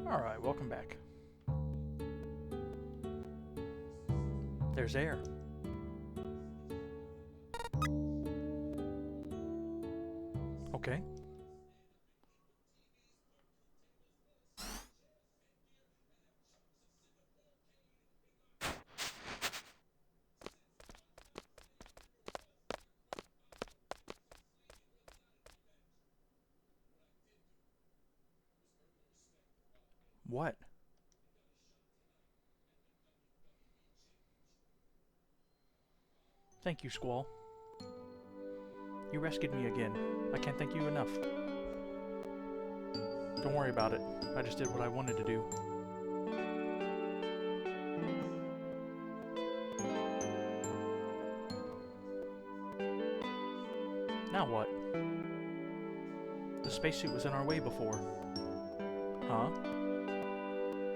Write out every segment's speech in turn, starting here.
Alright, welcome back. There's air. Okay. What? Thank you, Squall. You rescued me again. I can't thank you enough. Don't worry about it. I just did what I wanted to do. Now what? The spacesuit was in our way before. Huh?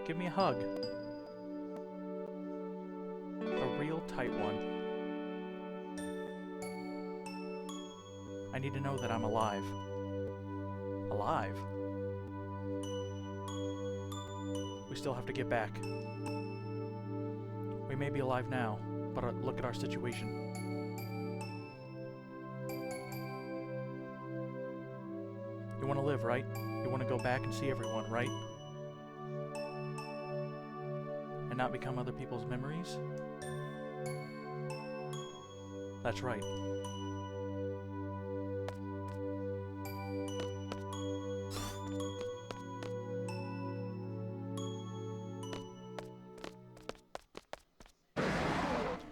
Give me a hug. A real tight one. I need to know that I'm alive. Alive? We still have to get back. We may be alive now, but look at our situation. You want to live, right? You want to go back and see everyone, right? And not become other people's memories? That's right.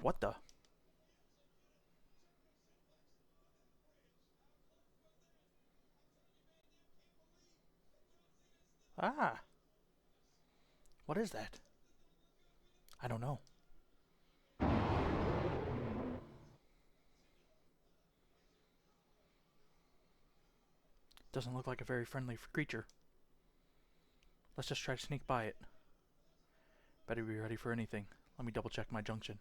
What the? Ah! What is that? I don't know. Doesn't look like a very friendly creature. Let's just try to sneak by it. Better be ready for anything. Let me double check my junction.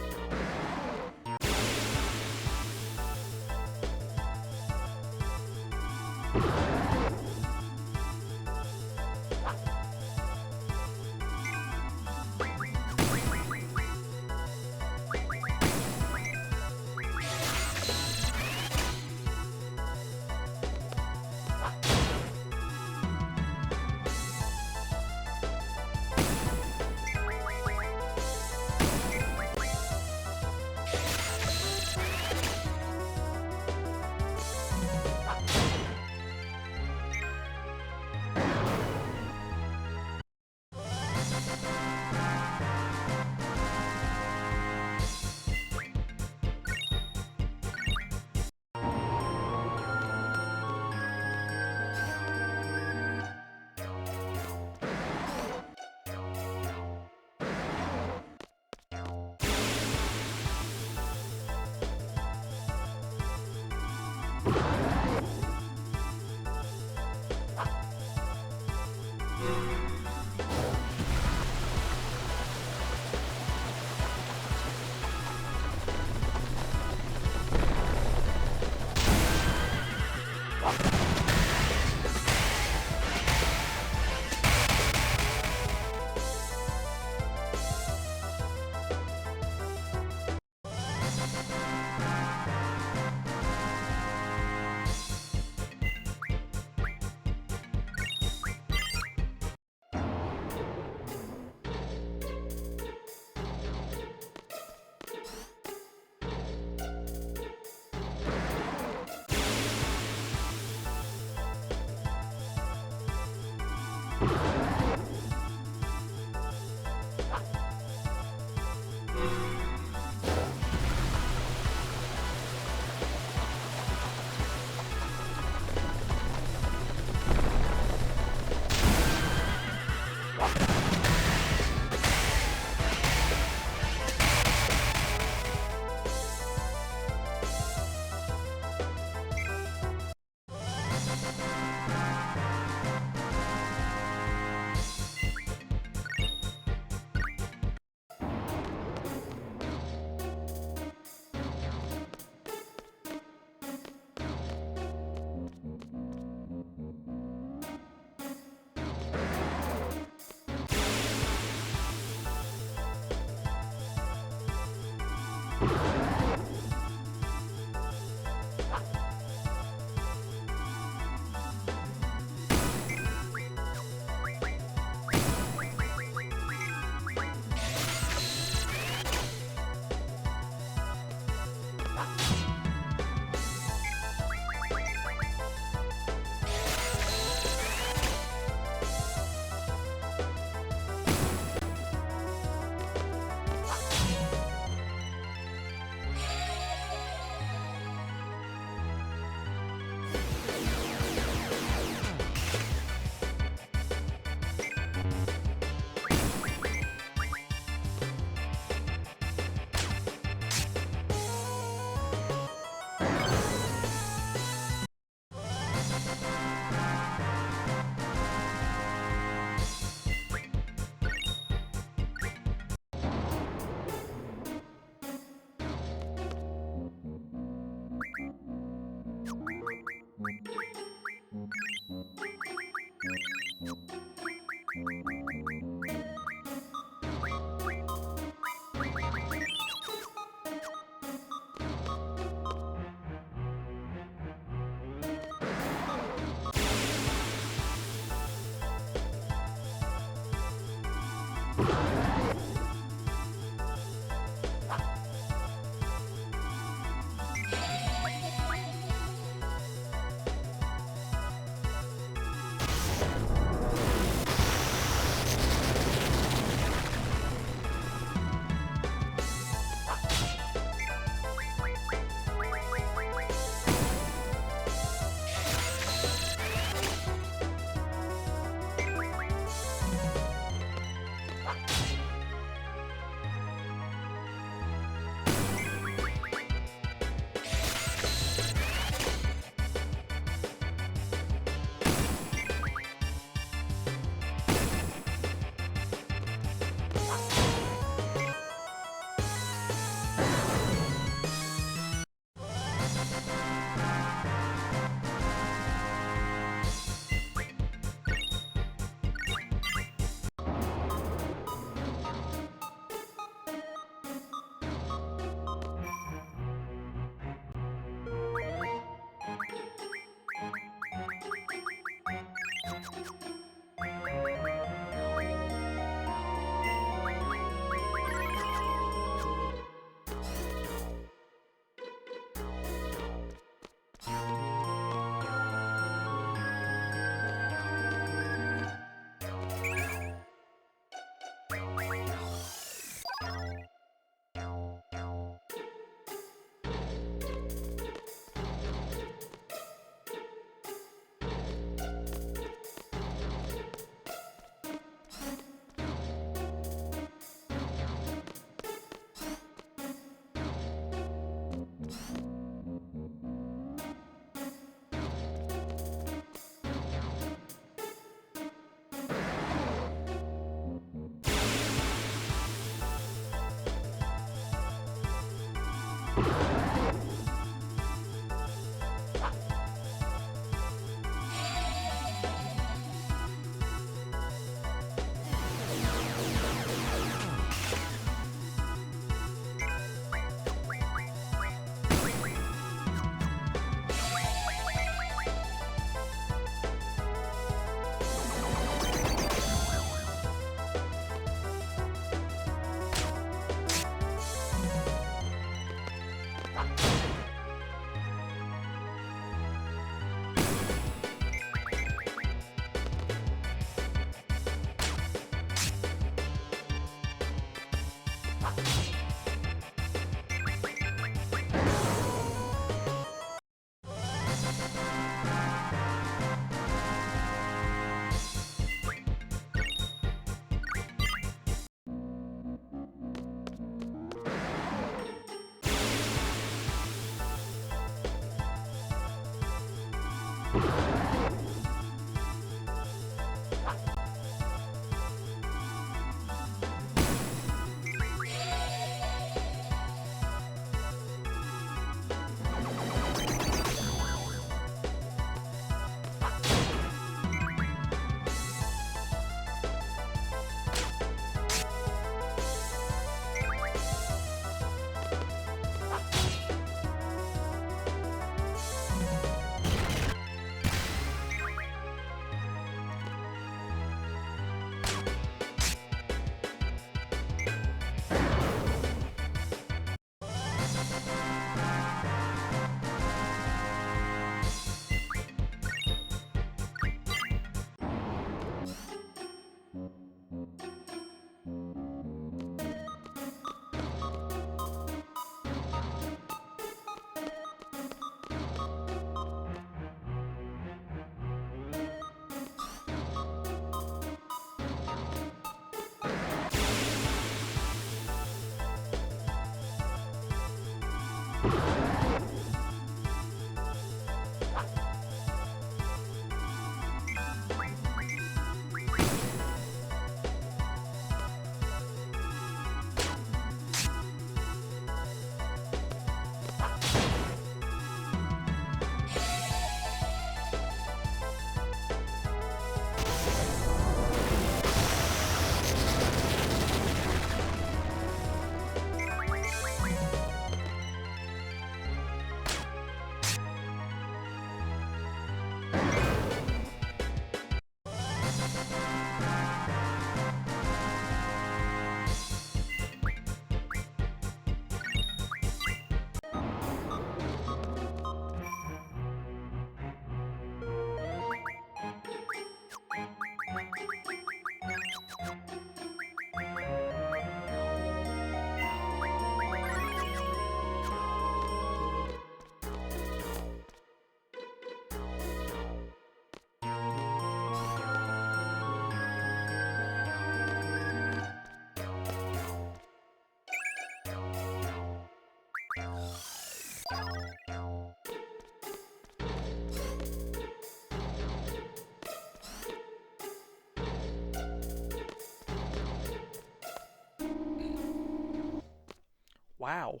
Wow.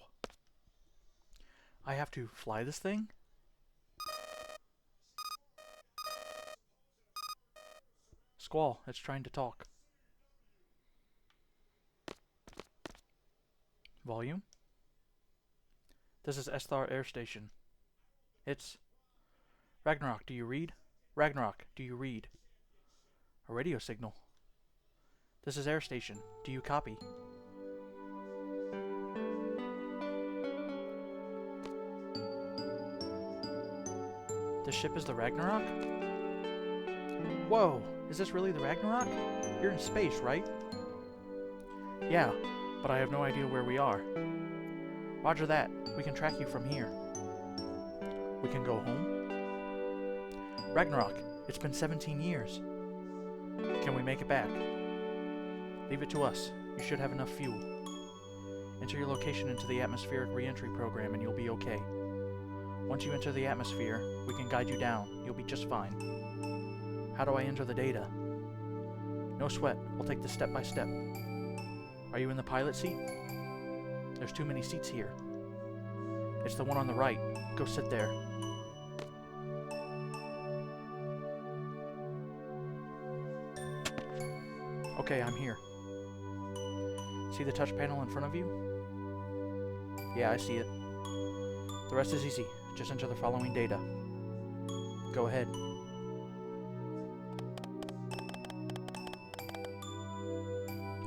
I have to fly this thing? Squall, it's trying to talk. Volume? This is Esthar Air Station. It's... Ragnarok, do you read? Ragnarok, do you read? A radio signal. This is Air Station. Do you copy? This ship is the Ragnarok? Whoa! Is this really the Ragnarok? You're in space, right? Yeah, but I have no idea where we are. Roger that. We can track you from here. We can go home? Ragnarok, it's been 17 years. Can we make it back? Leave it to us. You should have enough fuel. Enter your location into the atmospheric re-entry program and you'll be okay. Once you enter the atmosphere, we can guide you down. You'll be just fine. How do I enter the data? No sweat. We'll take this step by step. Are you in the pilot seat? There's too many seats here. It's the one on the right. Go sit there. Okay, I'm here. See the touch panel in front of you? Yeah, I see it. The rest is easy. Just enter the following data. Go ahead.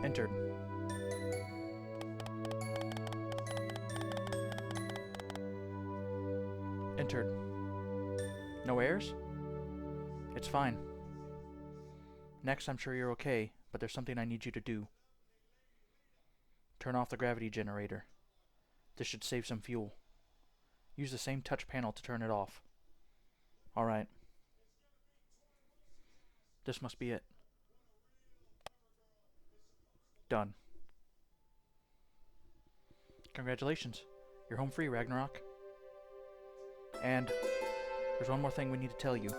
Entered. Entered. No errors? It's fine. Next, I'm sure you're okay, but there's something I need you to do. Turn off the gravity generator. This should save some fuel. Use the same touch panel to turn it off. Alright. This must be it. Done. Congratulations. You're home free, Ragnarok. And there's one more thing we need to tell you.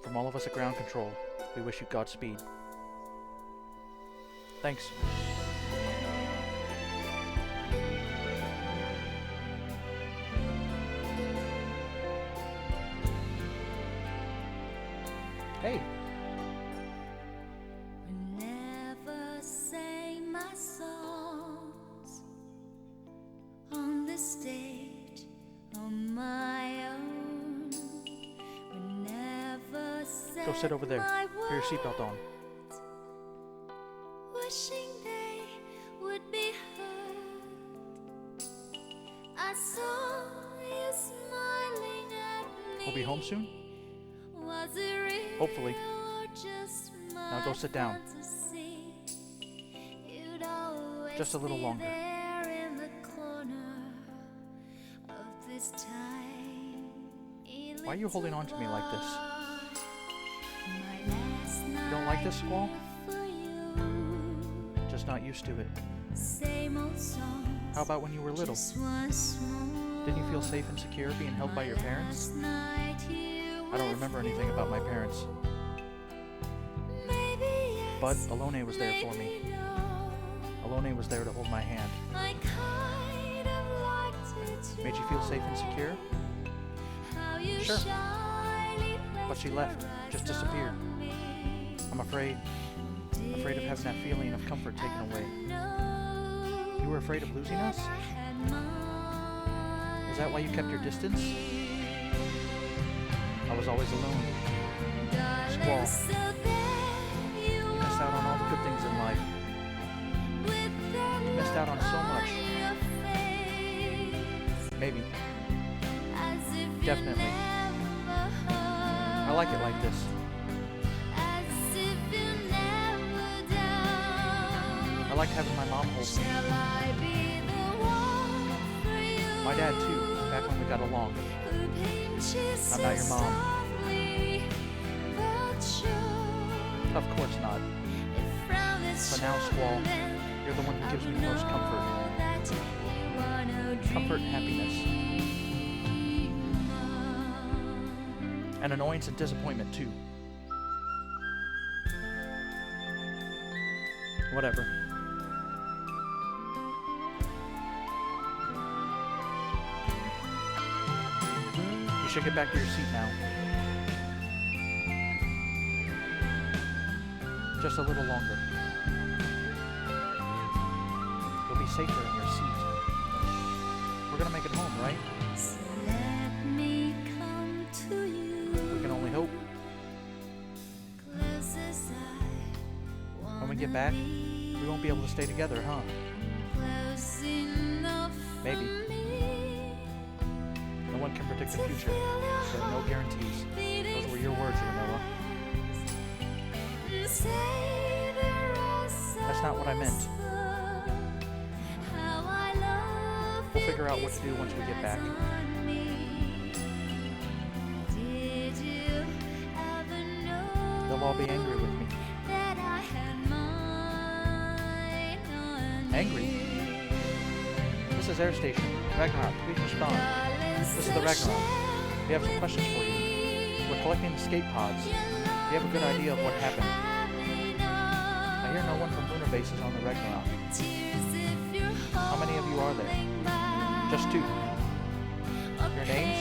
From all of us at Ground Control, we wish you Godspeed. Thanks. Hey. Never say my songs on the stage on my own. Never say Go sit over there. Put your seatbelt on. Wishing they would be heard. I saw you smiling at me. We'll be home soon? Was it real? Hopefully. Or just Now go sit down. fantasy? You'd always Just a little be longer. there in the corner of this time. Why are you holding on to me like this? My last You don't like this, Squall? night for you. Just not used to it. same old songs. How about when you were little? Just once more. Didn't you feel safe and secure being held by your parents? Last night here I don't with remember anything about my parents, maybe yes, but Alone was there for me. maybe no. Alone was there to hold my hand. I kind of liked it to Made you feel safe and secure? how you Sure. shyly But she placed left, your just eyes disappeared. on me. I'm afraid of having that feeling of comfort taken away. You were afraid of losing us? Is that why you kept your distance? I was always alone. Squall. You missed out on all the good things in life. You missed out on so much. Maybe. Definitely. I like it like this. I like having my mom hold me. My dad too, back when we got along. I'm not your mom. Of course not. But now, Squall, you're the one who gives me the most comfort. Comfort and happiness. And annoyance and disappointment too. Whatever. You should get back to your seat now. Just a little longer. You'll be safer in your seat. We're gonna make it home, right? Let me come to you. We can only hope. Close as I When we get back, we won't be able to stay together, huh? close enough Maybe. for me No one can predict the to future. feel your There are no guarantees. beating Those were your words, Renoa. and savor us That's not what I meant. how I love We'll figure out what to do once we get back. on me. Did you ever know They'll all be angry with me. that I had mine on Angry? you? This is Air Station. Ragnarok, please respond. This is the Ragnarok. We have some questions for you. We're collecting escape pods. Do you have a good idea of what happened? I hear no one from lunar base is on the Ragnarok. How many of you are there? Just 2. Your names?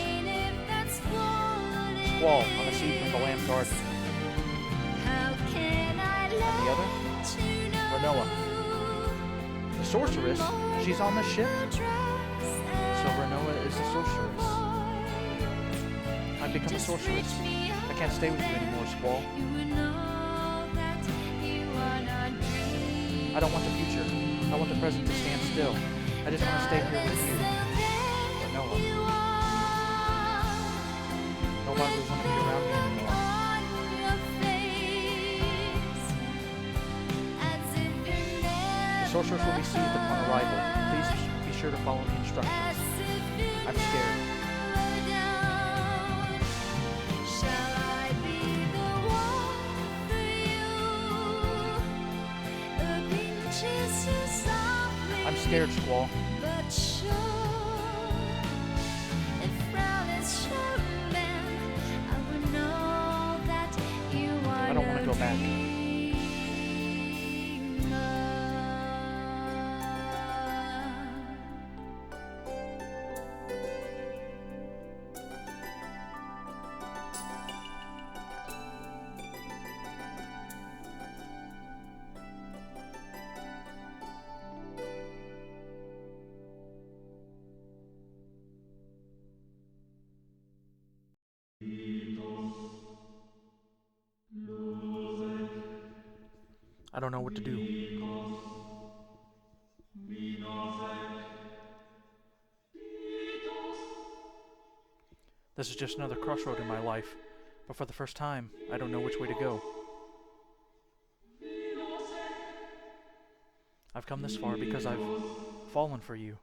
Squall on the seat from the Lamb Garden. And the other? Renoa. The sorceress? She's on the ship? So Renoa is a sorceress. I've become a sorceress. I can't stay with you anymore, Squall. I don't want the future. I want the present to stand still. I just want to stay here with you. Renoa. Nobody would want to be around me anymore. The sorceress will be seized upon arrival. Please be sure to follow the instructions. I'm scared. I'm scared, Squall. But sure, if frown is sure, then I would know that you are I don't want to go back. I don't know what to do. This is just another crossroad in my life, but for the first time, I don't know which way to go. I've come this far because I've fallen for you.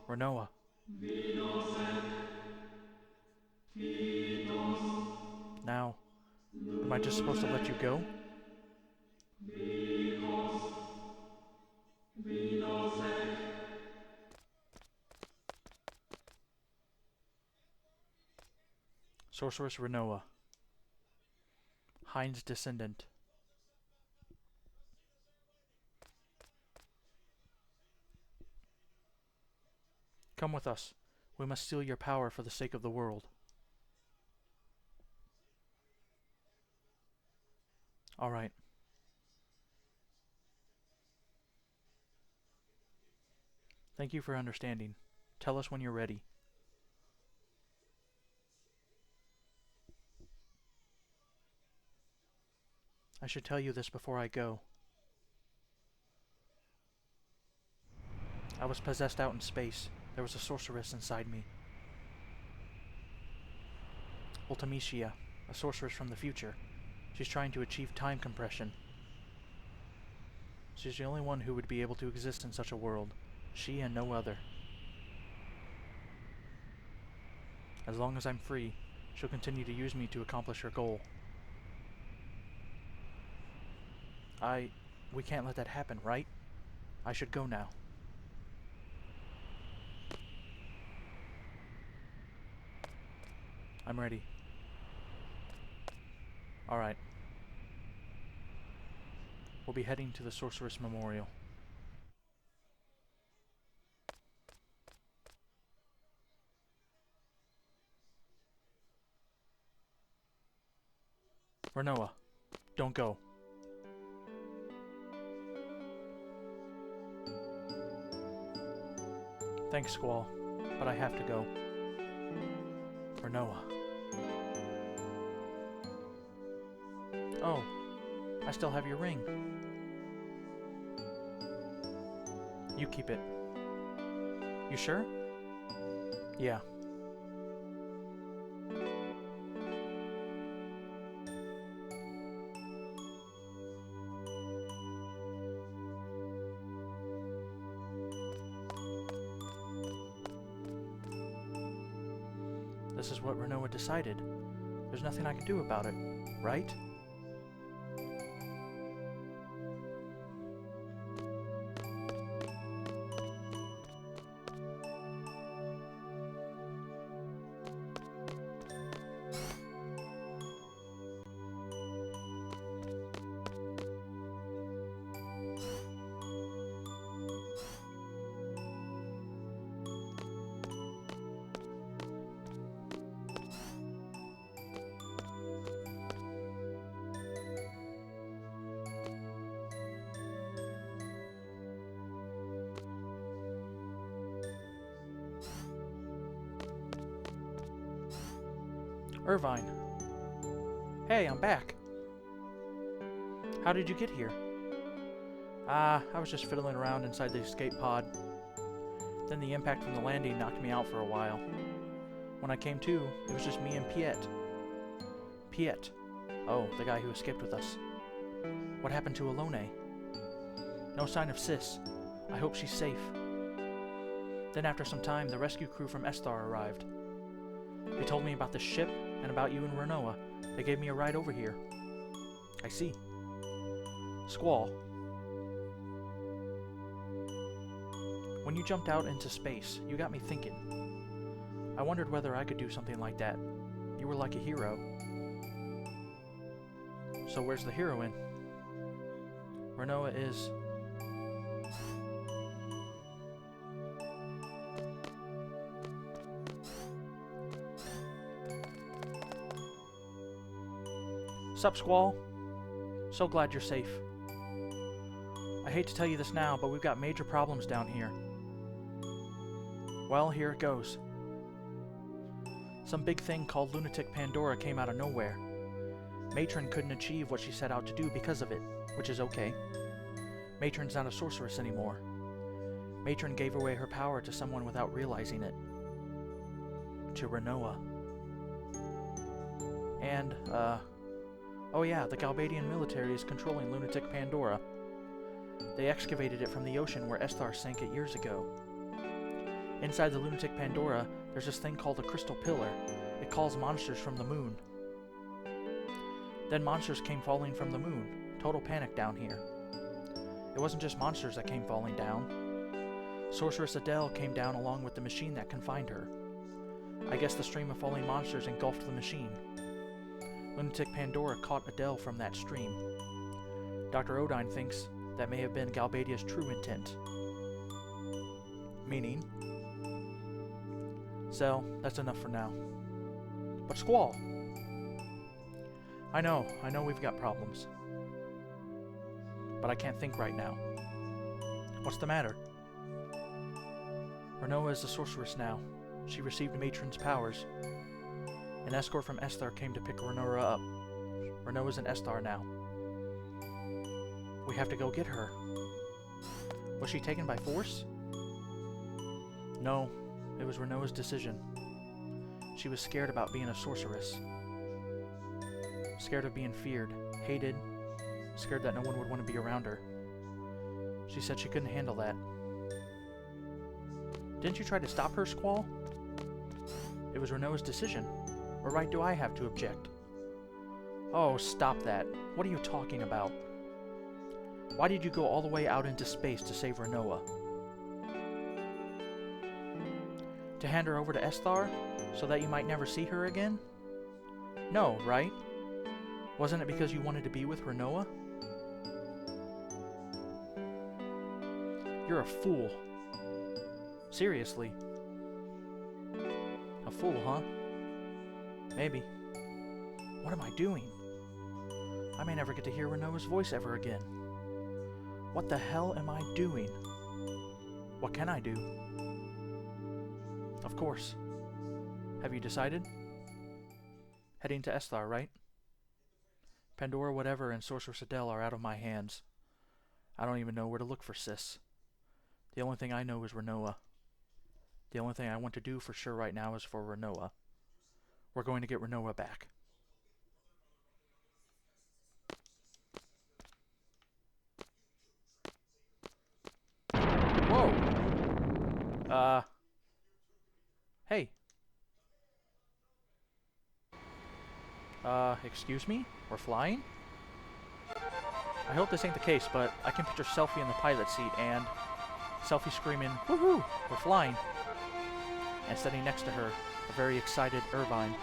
Renoa. Now, am I just supposed to let you go? Sorceress Renoa, Hind's descendant. Come with us. We must steal your power for the sake of the world. All right. Thank you for understanding. Tell us when you're ready. I should tell you this before I go. I was possessed out in space. There was a sorceress inside me. Ultimecia, a sorceress from the future. She's trying to achieve time compression. She's the only one who would be able to exist in such a world. She and no other. As long as I'm free, she'll continue to use me to accomplish her goal. We can't let that happen, right? I should go now. I'm ready. Alright. We'll be heading to the Sorceress Memorial. Renoa, don't go. Thanks, Squall, but I have to go. Renoa. Oh, I still have your ring. You keep it. You sure? Yeah. This is what Renoa decided. There's nothing I can do about it, right? Irvine. Hey, I'm back. How did you get here? I was just fiddling around inside the escape pod. Then the impact from the landing knocked me out for a while. When I came to, it was just me and Piet. Piet. Oh, the guy who escaped with us. What happened to Alone? No sign of Sis. I hope she's safe. Then after some time, the rescue crew from Esthar arrived. They told me about the ship and about you and Renoa. They gave me a ride over here. I see. Squall. When you jumped out into space, you got me thinking. I wondered whether I could do something like that. You were like a hero. So where's the heroine? Renoa is... Sup, Squall? So glad you're safe. I hate to tell you this now, but we've got major problems down here. Well, here it goes. Some big thing called Lunatic Pandora came out of nowhere. Matron couldn't achieve what she set out to do because of it, which is okay. Matron's not a sorceress anymore. Matron gave away her power to someone without realizing it. To Renoa. And, oh yeah, the Galbadian military is controlling Lunatic Pandora. They excavated it from the ocean where Esthar sank it years ago. Inside the Lunatic Pandora, there's this thing called a crystal pillar. It calls monsters from the moon. Then monsters came falling from the moon. Total panic down here. It wasn't just monsters that came falling down. Sorceress Adele came down along with the machine that confined her. I guess the stream of falling monsters engulfed the machine. Lunatic Pandora caught Adele from that stream. Dr. Odine thinks that may have been Galbadia's true intent. Meaning? So, that's enough for now. But Squall! I know we've got problems. But I can't think right now. What's the matter? Renoa is a sorceress now. She received Matron's powers. An escort from Esthar came to pick Renoa up. Renoa's in Esthar now. We have to go get her. Was she taken by force? No, it was Renoa's decision. She was scared about being a sorceress. Scared of being feared, hated, scared that no one would want to be around her. She said she couldn't handle that. Didn't you try to stop her, Squall? It was Renoa's decision. What right do I have to object? Oh, stop that. What are you talking about? Why did you go all the way out into space to save Renoa? To hand her over to Esthar, so that you might never see her again? No, right? Wasn't it because you wanted to be with Renoa? You're a fool. Seriously. A fool, huh? Maybe. What am I doing? I may never get to hear Renoa's voice ever again. What the hell am I doing? What can I do? Of course. Have you decided? Heading to Esthar, right? Pandora, whatever, and Sorceress Adele are out of my hands. I don't even know where to look for Sis. The only thing I know is Renoa. The only thing I want to do for sure right now is for Renoa. We're going to get Renoa back. Whoa! Hey. Excuse me? We're flying? I hope this ain't the case, but I can picture Selphie in the pilot seat and Selphie screaming, "Woohoo! We're flying!" And standing next to her, a very excited Irvine.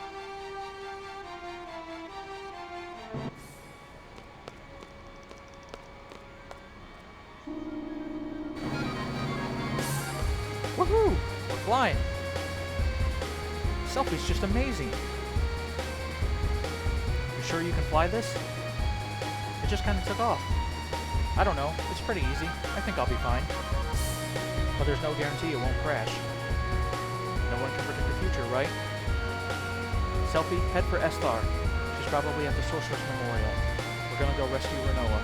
Woohoo! We're flying! Selphie's just amazing! You sure you can fly this? It just kind of took off. I don't know, it's pretty easy. I think I'll be fine. But there's no guarantee it won't crash. No one can predict the future, right? Selphie, head for Esthar. She's probably at the Sorceress Memorial. We're gonna go rescue Renoa.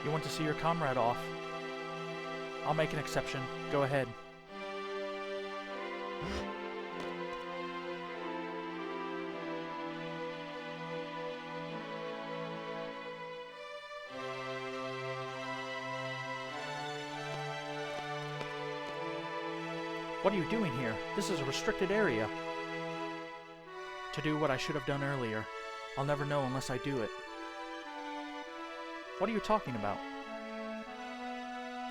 You want to see your comrade off? I'll make an exception. Go ahead. What are you doing here? This is a restricted area. To do what I should have done earlier. I'll never know unless I do it. What are you talking about?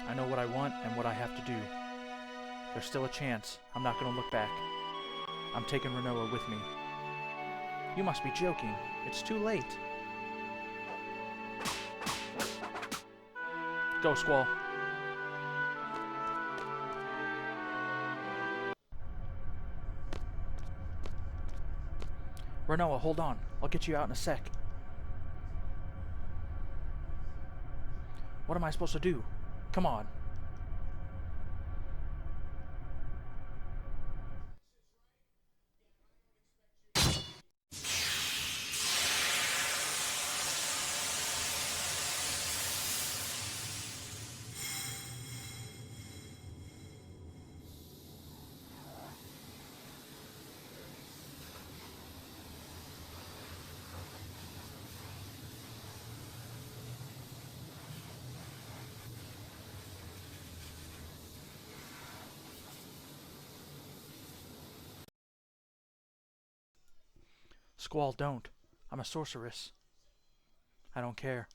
I know what I want and what I have to do. There's still a chance. I'm not going to look back. I'm taking Renoa with me. You must be joking. It's too late. Go, Squall. Renoa, hold on. I'll get you out in a sec. What am I supposed to do? Come on. Squall, don't. I'm a sorceress. I don't care.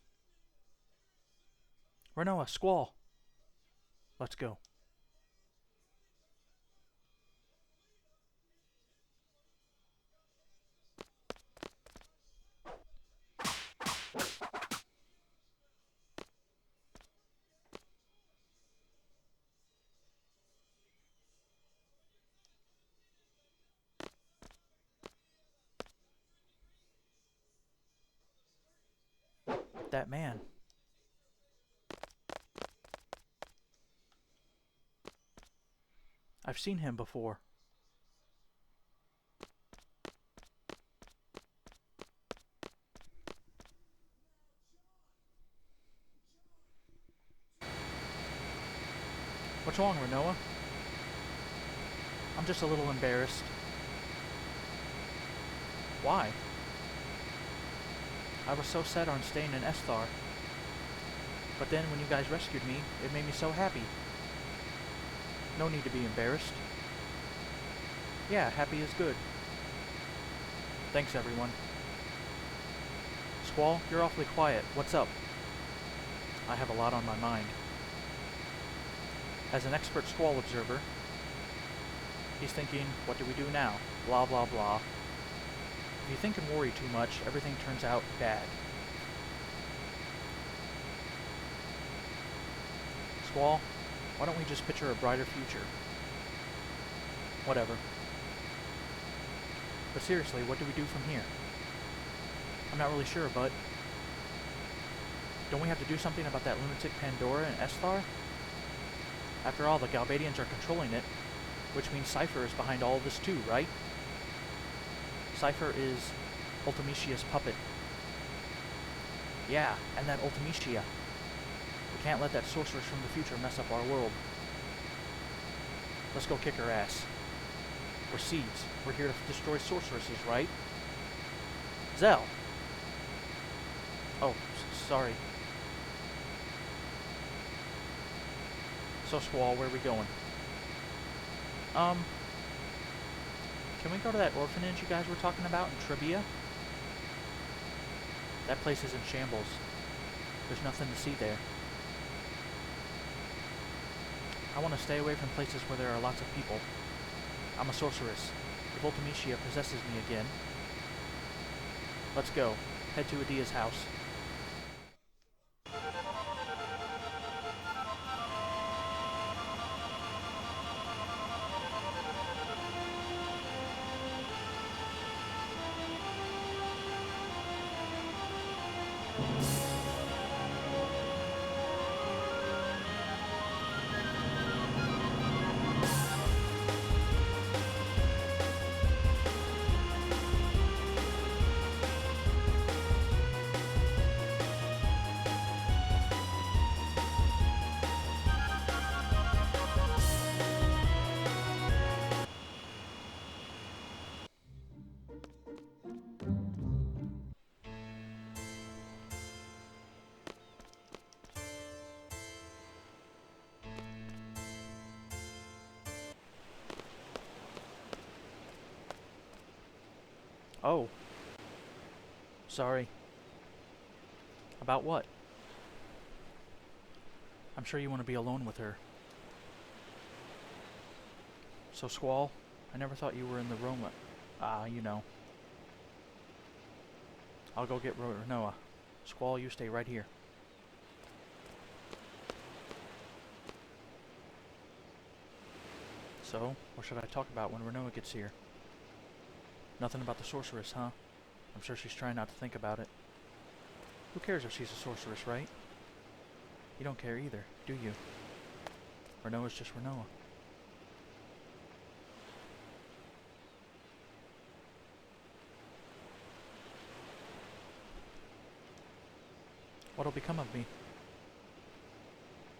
Renoa, Squall! Let's go. That man. I've seen him before. What's wrong, Renoa? I'm just a little embarrassed. Why? I was so set on staying in Esthar. But then when you guys rescued me, it made me so happy. No need to be embarrassed. Yeah, happy is good. Thanks, everyone. Squall, you're awfully quiet. What's up? I have a lot on my mind. As an expert Squall observer, he's thinking, what do we do now? Blah, blah, blah. If you think and worry too much, everything turns out bad. Squall, why don't we just picture a brighter future? Whatever. But seriously, what do we do from here? I'm not really sure, but... don't we have to do something about that lunatic Pandora and Esthar? After all, the Galbadians are controlling it, which means Cypher is behind all of this too, right? Cypher is Ultimicia's puppet. Yeah, and that Ultimicia. We can't let that sorceress from the future mess up our world. Let's go kick her ass. We're seeds. We're here to destroy sorceresses, right? Zell! Oh, sorry. So, Squall, where are we going? Can we go to that orphanage you guys were talking about in Trivia? That place is in shambles. There's nothing to see there. I want to stay away from places where there are lots of people. I'm a sorceress. If Ultimicia possesses me again... let's go. Head to Adia's house. Oh. Sorry. About what? I'm sure you want to be alone with her. So, Squall, I never thought you were in the Roma. You know. I'll go get Renoa. Squall, you stay right here. So, what should I talk about when Renoa gets here? Nothing about the sorceress, huh? I'm sure she's trying not to think about it. Who cares if she's a sorceress, right? You don't care either, do you? Renoa's just Renoa. What'll become of me?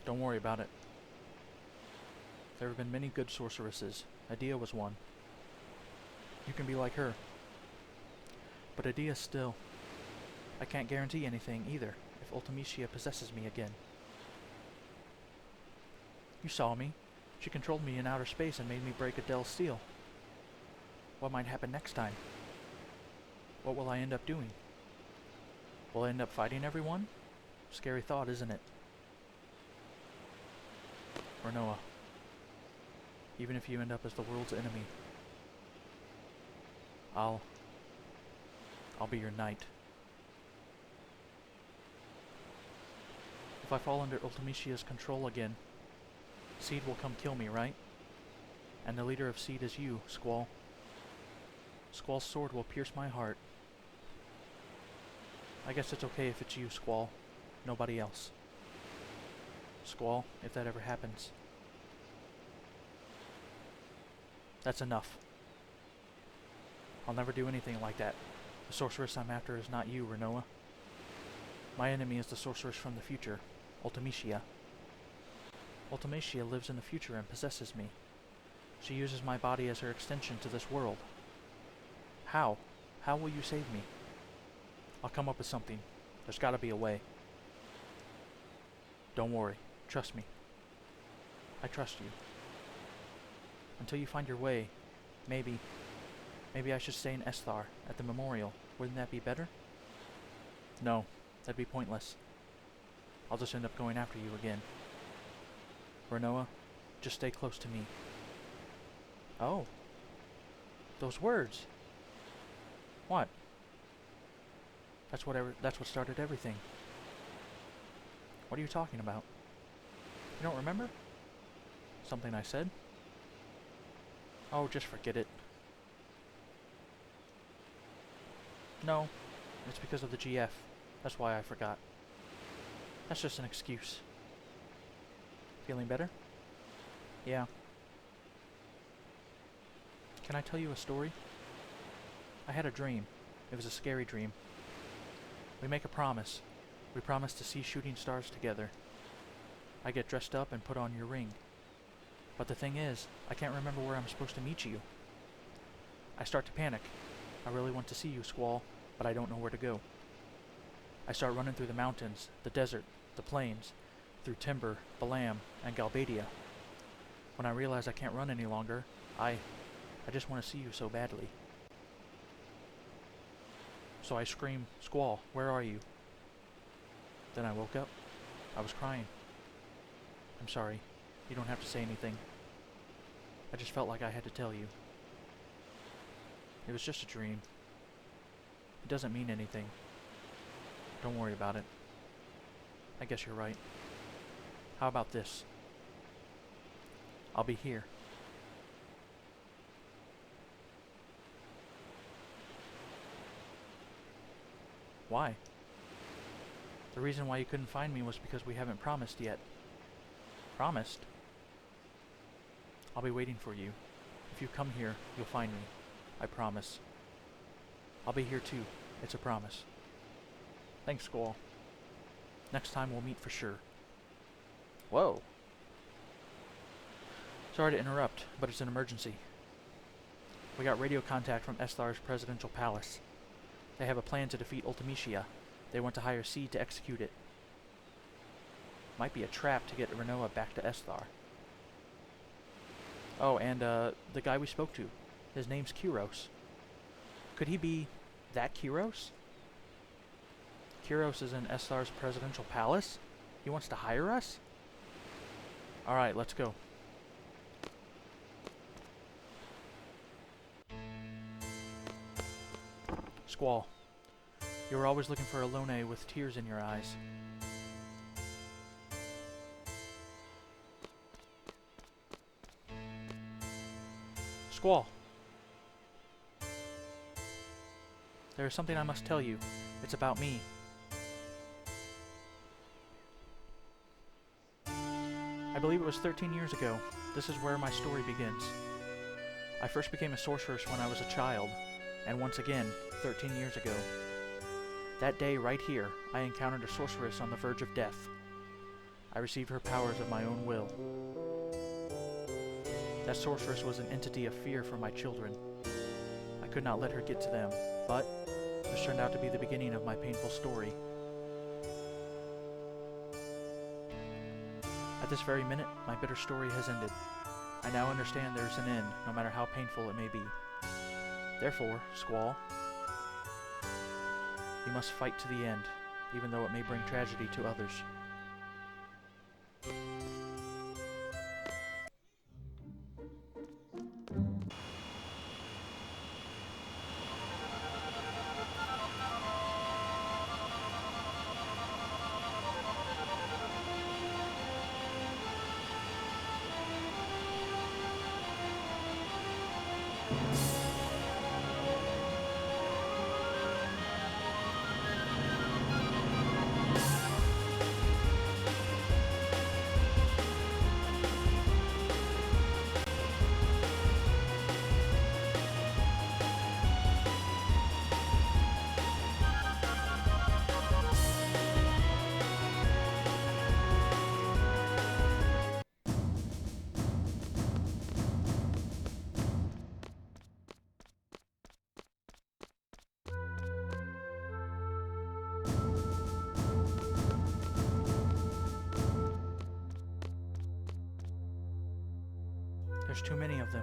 Don't worry about it. There have been many good sorceresses. Adia was one. You can be like her. But Adia still. I can't guarantee anything either if Ultimicia possesses me again. You saw me. She controlled me in outer space and made me break Adele's seal. What might happen next time? What will I end up doing? Will I end up fighting everyone? Scary thought, isn't it? Renoa, even if you end up as the world's enemy, I'll be your knight. If I fall under Ultimicia's control again, Seed will come kill me, right? And the leader of Seed is you, Squall. Squall's sword will pierce my heart. I guess it's okay if it's you, Squall. Nobody else. Squall, if that ever happens. That's enough. I'll never do anything like that. The sorceress I'm after is not you, Renoa. My enemy is the sorceress from the future, Ultimicia. Ultimicia lives in the future and possesses me. She uses my body as her extension to this world. How? How will you save me? I'll come up with something. There's gotta be a way. Don't worry. Trust me. I trust you. Until you find your way, maybe I should stay in Esthar, at the memorial. Wouldn't that be better? No, that'd be pointless. I'll just end up going after you again. Renoa, just stay close to me. Oh. Those words. What? That's what started everything. What are you talking about? You don't remember? Something I said? Oh, just forget it. No, it's because of the GF. That's why I forgot. That's just an excuse. Feeling better? Yeah. Can I tell you a story? I had a dream. It was a scary dream. We make a promise. We promise to see shooting stars together. I get dressed up and put on your ring. But the thing is, I can't remember where I'm supposed to meet you. I start to panic. I really want to see you, Squall, but I don't know where to go. I start running through the mountains, the desert, the plains, through Timber, Balam, and Galbadia. When I realize I can't run any longer, I just want to see you so badly. So I scream, Squall, where are you? Then I woke up. I was crying. I'm sorry. You don't have to say anything. I just felt like I had to tell you. It was just a dream. It doesn't mean anything. Don't worry about it. I guess you're right. How about this? I'll be here. Why? The reason why you couldn't find me was because we haven't promised yet. Promised? I'll be waiting for you. If you come here, you'll find me. I promise. I'll be here too. It's a promise. Thanks, Squall. Next time we'll meet for sure. Whoa. Sorry to interrupt, but it's an emergency. We got radio contact from Esthar's presidential palace. They have a plan to defeat Ultimicia. They want to hire Seed to execute it. Might be a trap to get Renoa back to Esthar. Oh, and the guy we spoke to. His name's Kyros. Could he be that Kyros? Kyros is in Esthar's presidential palace? He wants to hire us? Alright, let's go. Squall. You were always looking for a Lone with tears in your eyes. Squall. There is something I must tell you. It's about me. I believe it was 13 years ago. This is where my story begins. I first became a sorceress when I was a child, and once again, 13 years ago. That day, right here, I encountered a sorceress on the verge of death. I received her powers of my own will. That sorceress was an entity of fear for my children. I could not let her get to them, but this turned out to be the beginning of my painful story. At this very minute, my bitter story has ended. I now understand there is an end, no matter how painful it may be. Therefore, Squall, You must fight to the end, even though it may bring tragedy to others. There's too many of them.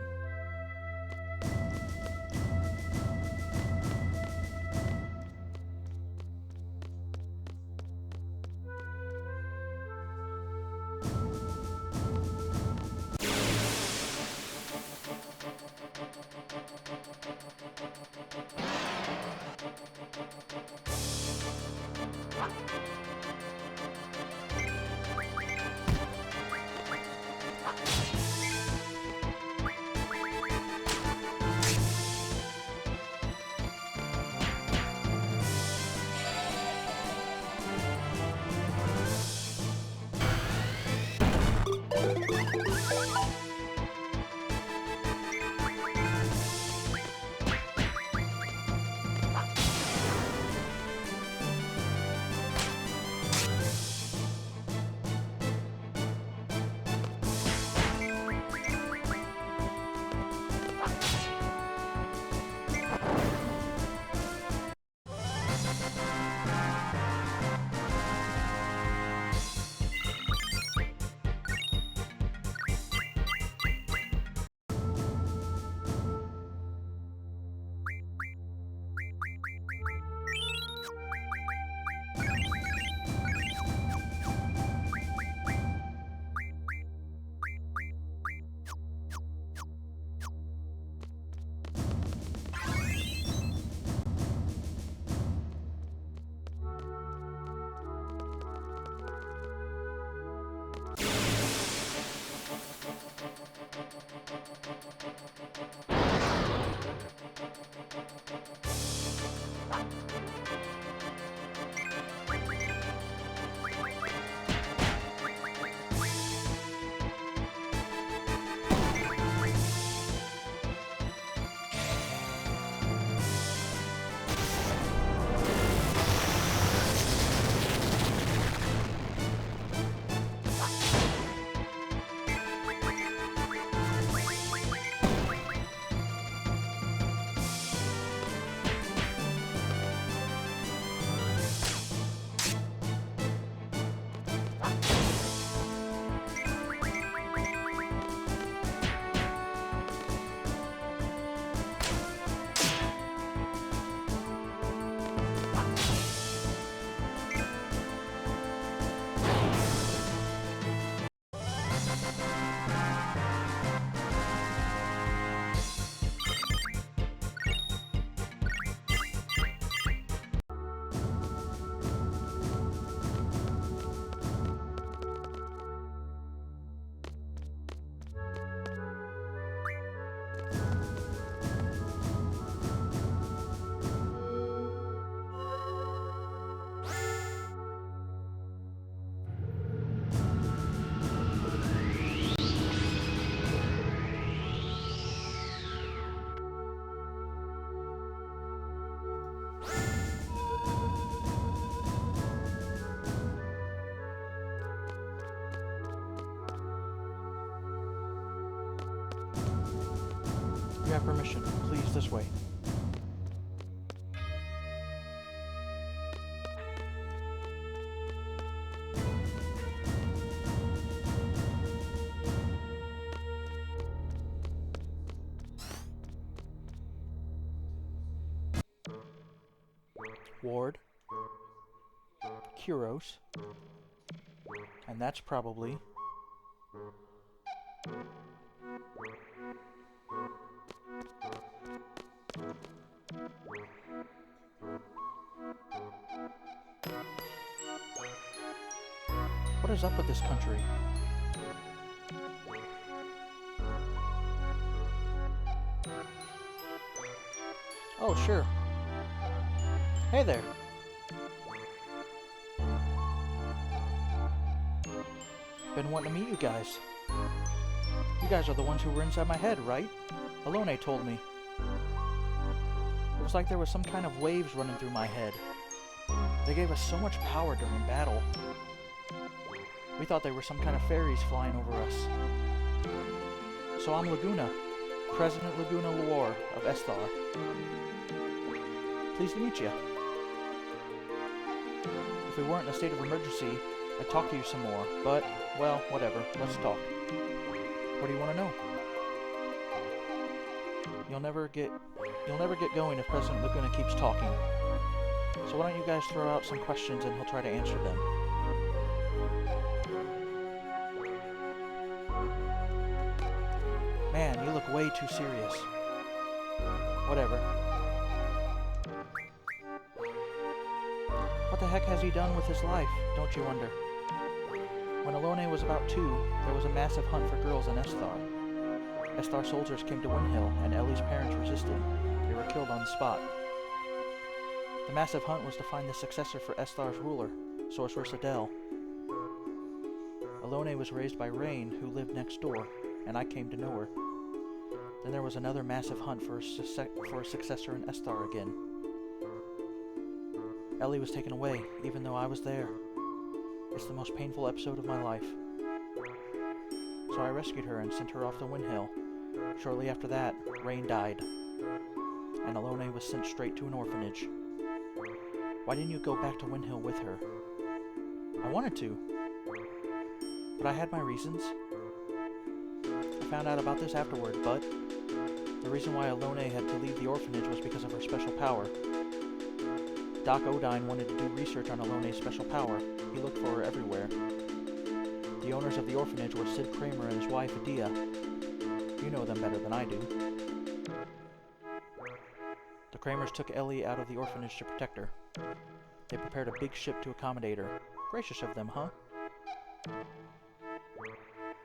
You have permission. Please, this way. Ward, heroes. And that's probably... What is up with this country? Oh, sure. Hey there. Been wanting to meet you guys. You guys are the ones who were inside my head, right? Alone told me. It was like there was some kind of waves running through my head. They gave us so much power during battle. We thought they were some kind of fairies flying over us. So I'm Laguna, President Laguna Loor of Esthar. Pleased to meet you. If we weren't in a state of emergency, I'd talk to you some more, but, well, whatever. Let's talk. What do you want to know? You'll never get going if President Laguna keeps talking. So why don't you guys throw out some questions and he'll try to answer them. Man, you look way too serious. Whatever. What the heck has he done with his life, don't you wonder? When Alone was about 2, there was a massive hunt for girls in Esthar. Esthar soldiers came to Windhill, and Ellie's parents resisted. They were killed on the spot. The massive hunt was to find the successor for Esthar's ruler, Sorceress Adele. Alone was raised by Rain, who lived next door, and I came to know her. Then there was another massive hunt for a successor in Esthar again. Ellie was taken away, even though I was there. It's the most painful episode of my life. So I rescued her and sent her off to Windhill. Shortly after that, Rain died, and Alone was sent straight to an orphanage. Why didn't you go back to Windhill with her? I wanted to, but I had my reasons. I found out about this afterward, but the reason why Alone had to leave the orphanage was because of her special power. Doc Odine wanted to do research on Alone's special power. He looked for her everywhere. The owners of the orphanage were Sid Kramer and his wife, Adia. You know them better than I do. The Kramers took Ellie out of the orphanage to protect her. They prepared a big ship to accommodate her. Gracious of them, huh?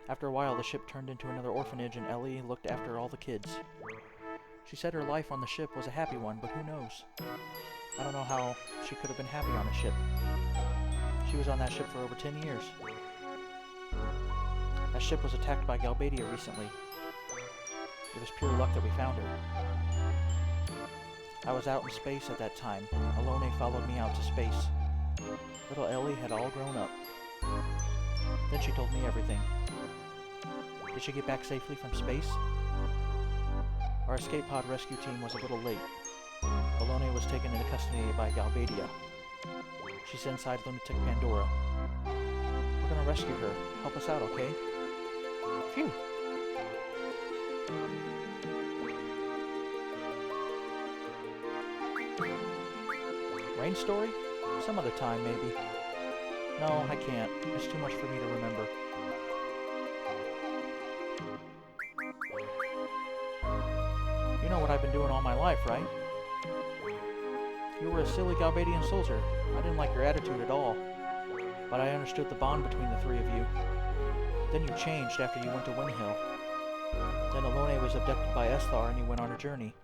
After a while, the ship turned into another orphanage and Ellie looked after all the kids. She said her life on the ship was a happy one, but who knows? I don't know how she could have been happy on a ship. She was on that ship for over 10 years. That ship was attacked by Galbadia recently. It was pure luck that we found her. I was out in space at that time. Alone followed me out to space. Little Ellie had all grown up. Then she told me everything. Did she get back safely from space? Our escape pod rescue team was a little late. Alone was taken into custody by Galbadia. She's inside Lunatic Pandora. We're gonna rescue her. Help us out, okay? Phew! Rain story? Some other time, maybe. No, I can't. It's too much for me to remember. You know what I've been doing all my life, right? You were a silly Galbadian soldier. I didn't like your attitude at all. But I understood the bond between the three of you. Then you changed after you went to Windhill. Then Alone was abducted by Esthar and you went on a journey.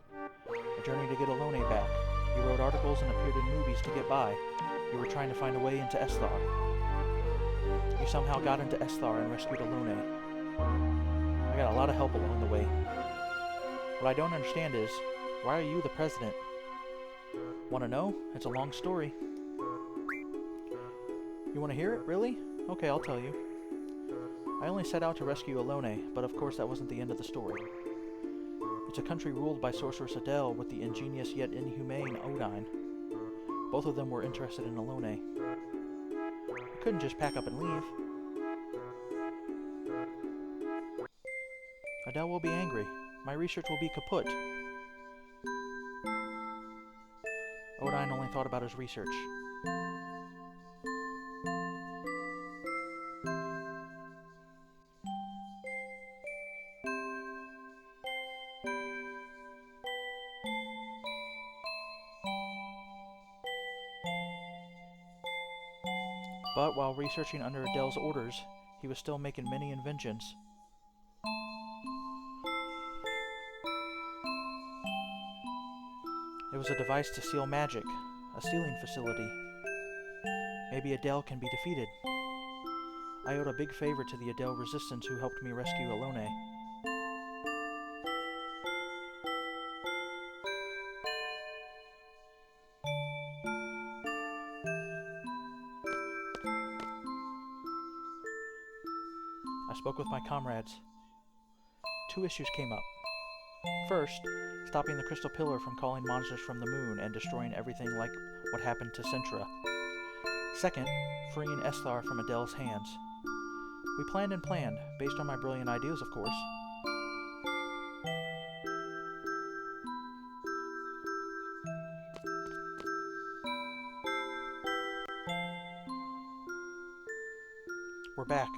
A journey to get Alone back. You wrote articles and appeared in movies to get by. You were trying to find a way into Esthar. You somehow got into Esthar and rescued Alone. I got a lot of help along the way. What I don't understand is, why are you the president? Want to know? It's a long story. You want to hear it, really? Okay, I'll tell you. I only set out to rescue Alone, but of course that wasn't the end of the story. It's a country ruled by Sorceress Adele with the ingenious yet inhumane Odine. Both of them were interested in Alone. I couldn't just pack up and leave. Adele will be angry. My research will be kaput. Odine only thought about his research. But while researching under Adele's orders, he was still making many inventions. It was a device to seal magic, a sealing facility. Maybe Adele can be defeated. I owed a big favor to the Adele resistance who helped me rescue Alone. I spoke with my comrades. 2 issues came up. First, stopping the crystal pillar from calling monsters from the moon and destroying everything like what happened to Sintra. Second, freeing Esthar from Adele's hands. We planned and planned, based on my brilliant ideas, of course. We're back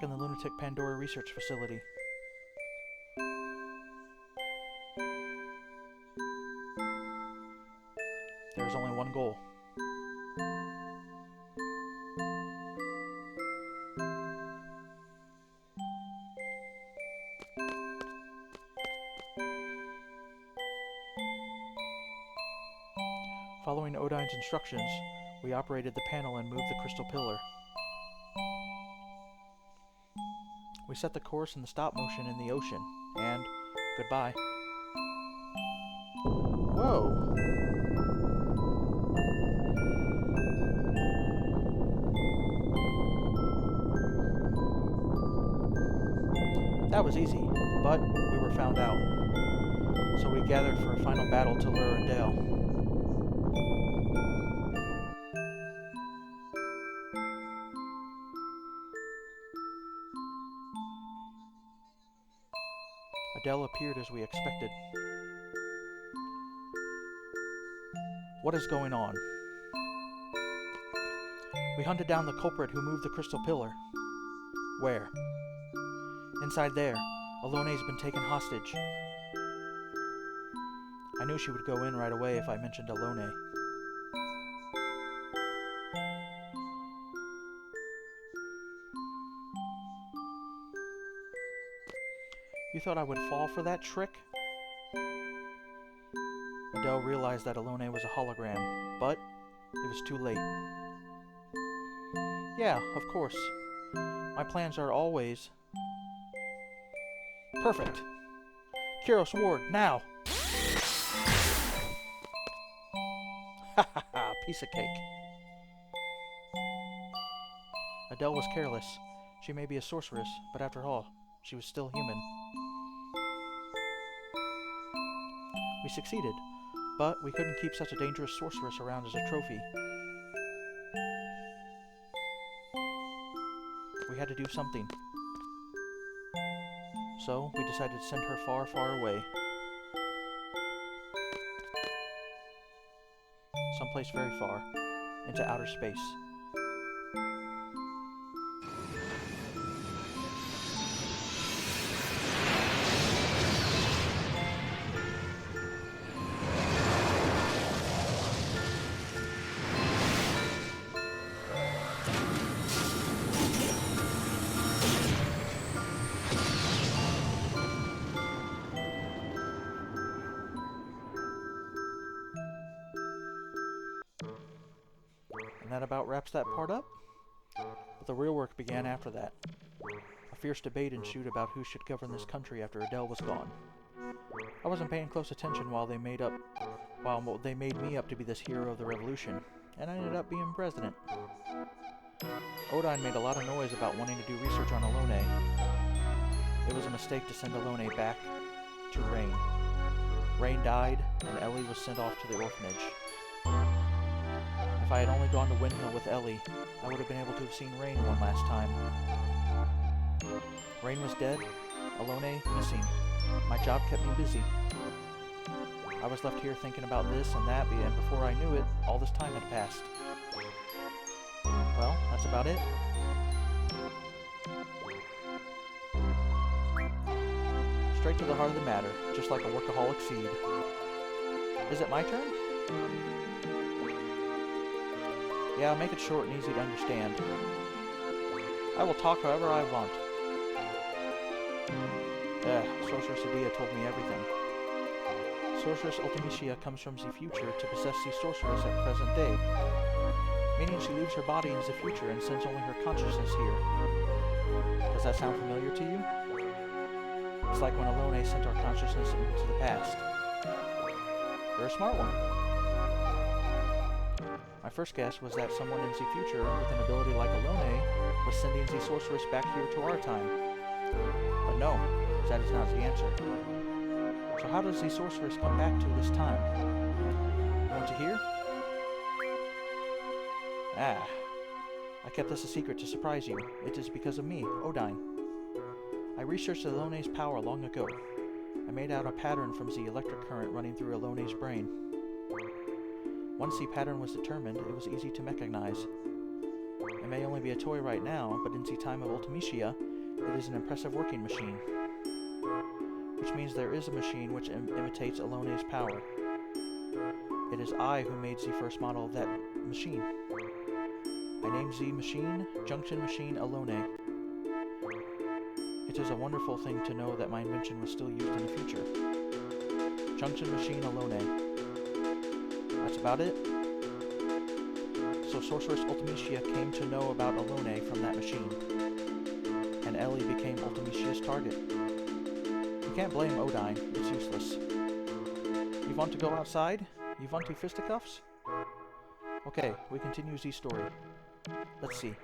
in the lunatic Pandora research facility. There's only one goal. Following Odine's instructions, we operated the panel and moved the crystal pillar. We set the course and the stop motion in the ocean, and goodbye. Whoa! That was easy, but we were found out. So we gathered for a final battle to lure Adele. Adele appeared as we expected. What is going on? We hunted down the culprit who moved the crystal pillar. Where? Inside there. Alone's been taken hostage. I knew she would go in right away if I mentioned Alone. You thought I would fall for that trick? Adele realized that Alone was a hologram, but it was too late. Yeah, of course. My plans are always... perfect. Kyros Ward, now! Ha ha ha, piece of cake. Adele was careless. She may be a sorceress, but after all, she was still human. We succeeded, but we couldn't keep such a dangerous sorceress around as a trophy. We had to do something. So, we decided to send her far, far away. Someplace very far, into outer space. And that about wraps that part up. But the real work began after that. A fierce debate ensued about who should govern this country after Adele was gone. I wasn't paying close attention while they made me up to be this hero of the revolution, and I ended up being president. Odine made a lot of noise about wanting to do research on Alone. It was a mistake to send Alone back to Rain. Rain died, and Ellie was sent off to the orphanage. If I had only gone to Windmill with Ellie, I would have been able to have seen Rain one last time. Rain was dead, Alone missing. My job kept me busy. I was left here thinking about this and that, and before I knew it, all this time had passed. Well, that's about it. Straight to the heart of the matter, just like a workaholic seed. Is it my turn? Yeah, make it short and easy to understand. I will talk however I want. Sorceress Adia told me everything. Sorceress Ultimecia comes from the future to possess the sorceress at present day, meaning she leaves her body in the future and sends only her consciousness here. Does that sound familiar to you? It's like when Alone sent our consciousness into the past. You're a smart one. My first guess was that someone in the future with an ability like Alone was sending the sorceress back here to our time. But no, that is not the answer. So how does the sorceress come back to this time? You want to hear? I kept this a secret to surprise you. It is because of me, Odine. I researched Alone's power long ago. I made out a pattern from the electric current running through Alone's brain. Once the pattern was determined, it was easy to recognize. It may only be a toy right now, but in the time of Ultimecia, it is an impressive working machine. Which means there is a machine which imitates Alone's power. It is I who made the first model of that machine. I named the machine Junction Machine Alone. It is a wonderful thing to know that my invention was still used in the future. Junction Machine Alone. That's about it? So Sorceress Ultimecia came to know about Alone from that machine. And Ellie became Ultimecia's target. You can't blame Odine, it's useless. You want to go outside? You want to fisticuffs? Okay, we continue the story. Let's see.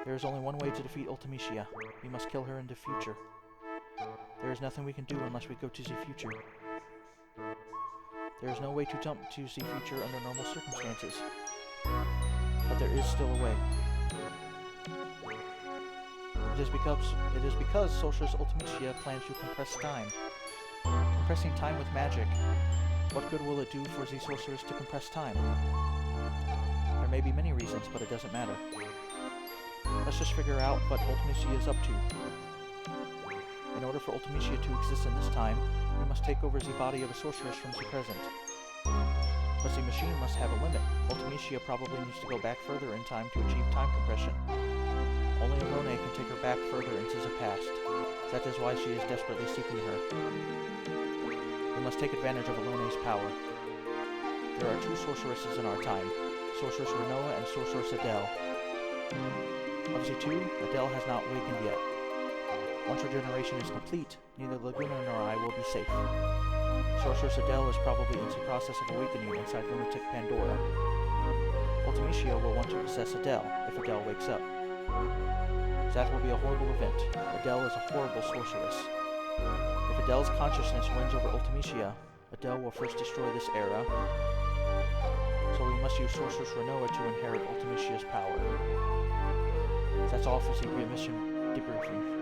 There is only one way to defeat Ultimecia. We must kill her in the future. There is nothing we can do unless we go to the future. There is no way to jump to the future under normal circumstances. But there is still a way. It is because Sorceress Ultimecia plans to compress time. Compressing time with magic. What good will it do for the sorceress to compress time? There may be many reasons, but it doesn't matter. Let's just figure out what Ultimecia is up to. In order for Ultimecia to exist in this time, we must take over the body of a sorceress from the present. But the machine must have a limit. Ultimecia probably needs to go back further in time to achieve time compression. Only Alone can take her back further into the past. That is why she is desperately seeking her. We must take advantage of Alone's power. There are two sorceresses in our time, Sorceress Renoa and Sorceress Adele. Of the two, Adele has not awakened yet. Once her generation is complete, neither Laguna nor I will be safe. Sorceress Adele is probably in the process of awakening inside lunatic Pandora. Ultimecia will want to possess Adele if Adele wakes up. That will be a horrible event. Adele is a horrible sorceress. If Adele's consciousness wins over Ultimecia, Adele will first destroy this era, so we must use Sorceress Renoa to inherit Ultimecia's power. That's all for the mission debriefing.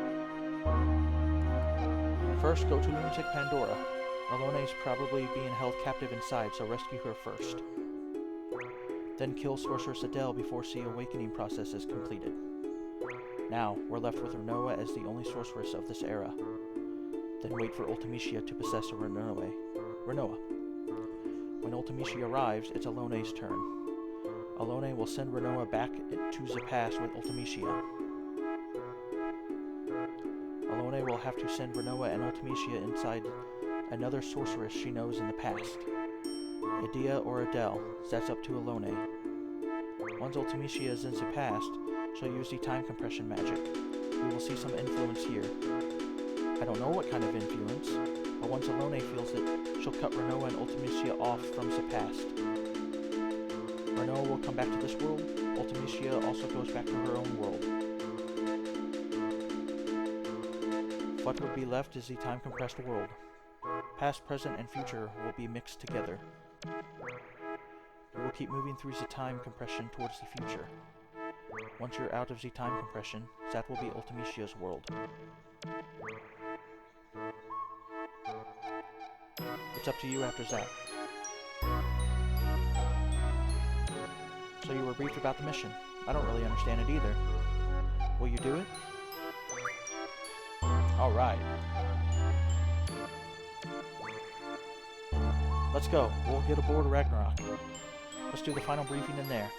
First, go to lunatic Pandora. Alone is probably being held captive inside, so rescue her first. Then kill Sorceress Adele before the awakening process is completed. Now, we're left with Renoa as the only sorceress of this era. Then wait for Ultimecia to possess a Renoa. When Ultimecia arrives, it's Alone's turn. Alone will send Renoa back to the past with Ultimecia. Alone will have to send Renoa and Ultimecia inside another sorceress she knows in the past. Adia or Adele, that's up to Alone. Once Ultimecia is in the past, she'll use the time compression magic. We will see some influence here. I don't know what kind of influence, but once Alone feels it, she'll cut Renoa and Ultimecia off from the past. Renoa will come back to this world. Ultimecia also goes back to her own world. What would be left is the time-compressed world. Past, present, and future will be mixed together. We will keep moving through the time compression towards the future. Once you're out of the time compression, that will be Ultimecia's world. It's up to you after that. So you were briefed about the mission. I don't really understand it either. Will you do it? Alright. Let's go. We'll get aboard Ragnarok. Let's do the final briefing in there.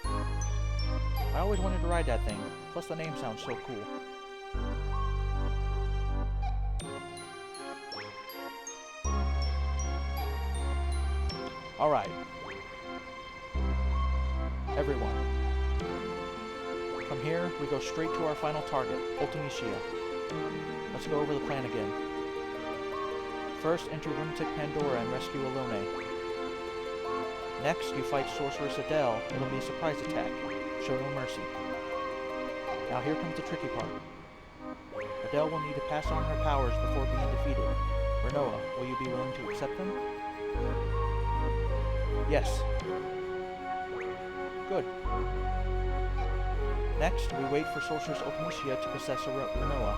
I always wanted to ride that thing. Plus the name sounds so cool. Alright. Everyone. From here, we go straight to our final target, Ultimisia. Let's go over the plan again. First, enter Lunatic Pandora and rescue Alone. Next, you fight Sorceress Adele. It'll be a surprise attack. Show no mercy. Now here comes the tricky part. Adele will need to pass on her powers before being defeated. Renoa, will you be willing to accept them? Yes. Good. Next, we wait for Sorceress Ultimisia to possess a Renoa.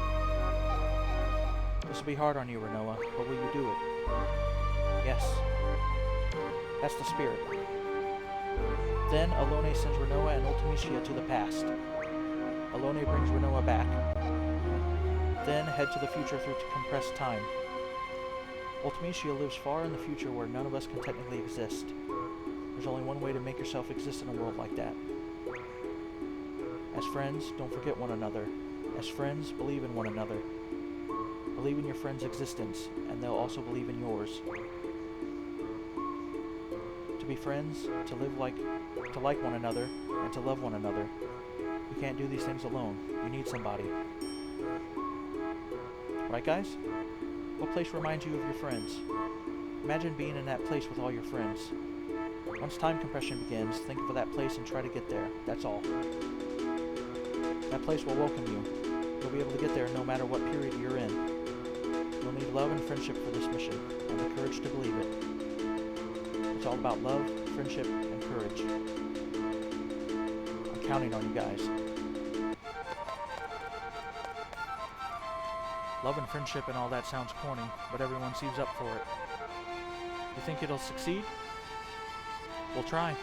This will be hard on you, Renoa, but will you do it? Yes. That's the spirit. Then, Alone sends Renoa and Ultimisia to the past. Alone brings Renoa back. Then, head to the future through compressed time. Ultimisia lives far in the future where none of us can technically exist. There's only one way to make yourself exist in a world like that. As friends, don't forget one another. As friends, believe in one another. Believe in your friend's existence, and they'll also believe in yours. To be friends, to like one another, and to love one another. You can't do these things alone. You need somebody. Right, guys? What place reminds you of your friends? Imagine being in that place with all your friends. Once time compression begins, think of that place and try to get there. That's all. That place will welcome you. You'll be able to get there no matter what period you're in. You'll need love and friendship for this mission, and the courage to believe it. It's all about love, friendship, and courage. I'm counting on you guys. Love and friendship and all that sounds corny, but everyone seems up for it. You think it'll succeed? We'll try.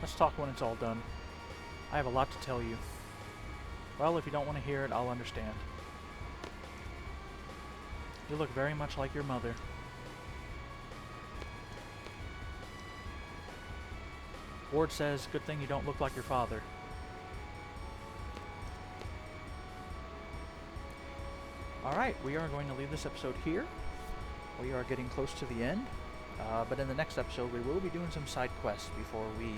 Let's talk when it's all done. I have a lot to tell you. Well, if you don't want to hear it, I'll understand. You look very much like your mother. Ward says, good thing you don't look like your father. Alright, we are going to leave this episode here. We are getting close to the end. But in the next episode, we will be doing some side quests before we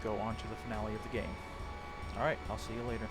go on to the finale of the game. Alright, I'll see you later.